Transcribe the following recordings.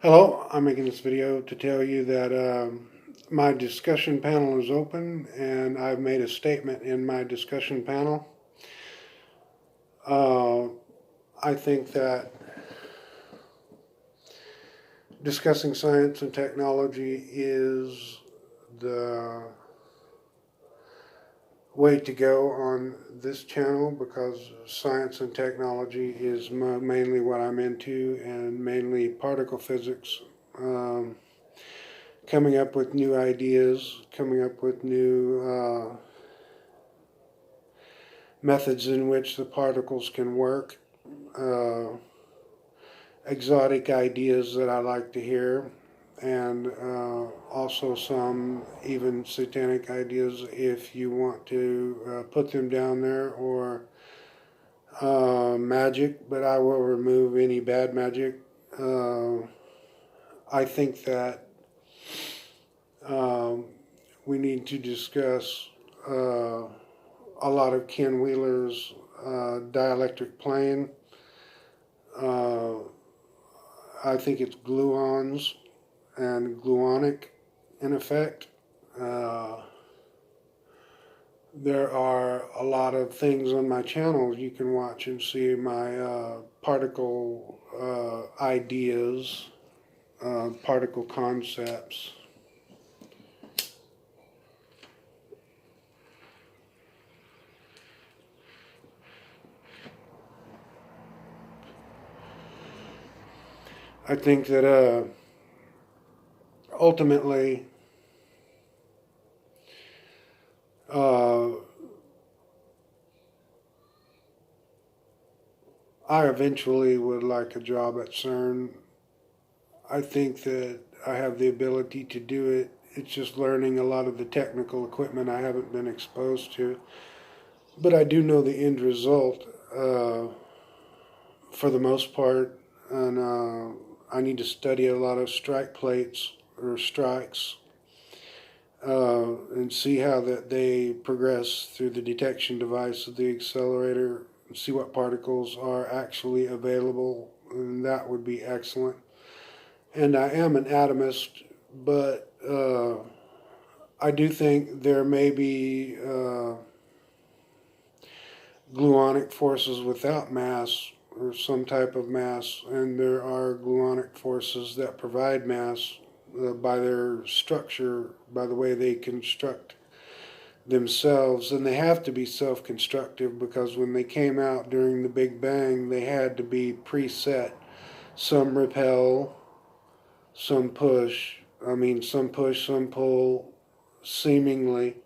Hello, I'm making this video to tell you that my discussion panel is open and I've made a statement in my discussion panel. Uh, I think that discussing science and technology is the way to go on this channel because science and technology is mainly what I'm into, and mainly particle physics. Um, Coming up with new ideas, coming up with new methods in which the particles can work, uh, exotic ideas that I like to hear, and also some even satanic ideas if you want to put them down there, or magic, but I will remove any bad magic. I think that um, we need to discuss a lot of Ken Wheeler's dielectric plane. Uh, I think it's gluons and gluonic in effect. Uh, there are a lot of things on my channel you can watch and see my particle ideas, particle concepts. I think that ultimately uh, I eventually would like a job at CERN. I think that I have the ability to do it. It's just learning a lot of the technical equipment I haven't been exposed to. But I do know the end result for the most part. And I need to study a lot of strike plates or strikes and see how that they progress through the detection device of the accelerator, and see what particles are actually available. And that would be excellent. And I am an atomist, but I do think there may be gluonic forces without mass or some type of mass, and there are gluonic forces that provide mass by their structure, by the way they construct themselves, and they have to be self-constructive because when they came out during the Big Bang, they had to be preset. Some repel, some push. Some push, some pull, seemingly.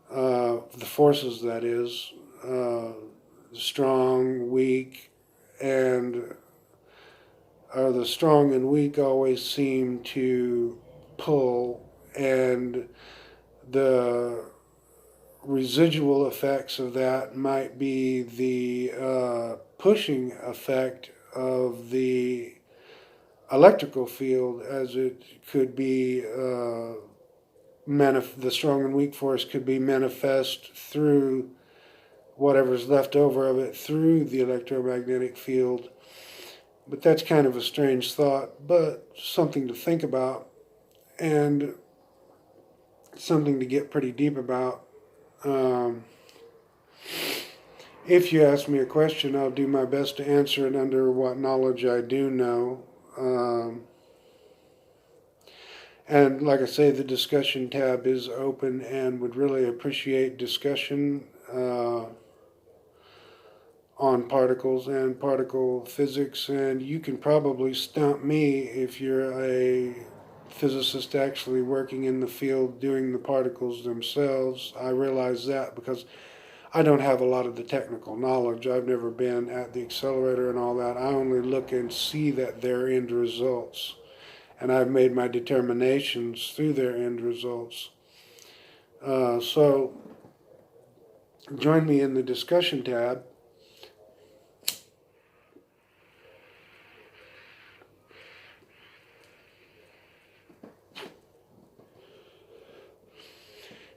The forces, that is, strong, weak, and the strong and weak always seem to pull, and the residual effects of that might be the pushing effect of the electrical field, as it could be the strong and weak force could be manifest through whatever's left over of it through the electromagnetic field. But that's kind of a strange thought, but something to think about and something to get pretty deep about. If you ask me a question, I'll do my best to answer it under what knowledge I do know. And like I say, the discussion tab is open and would really appreciate discussion on particles and particle physics. And you can probably stump me if you're a physicist actually working in the field doing the particles themselves. I realize that because I don't have a lot of the technical knowledge. I've never been at the accelerator and all that. I only look and see that their end results. And I've made my determinations through their end results. So join me in the discussion tab.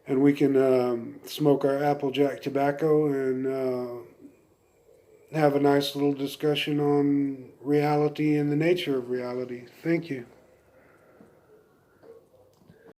And we can smoke our Applejack tobacco and have a nice little discussion on reality and the nature of reality. Thank you.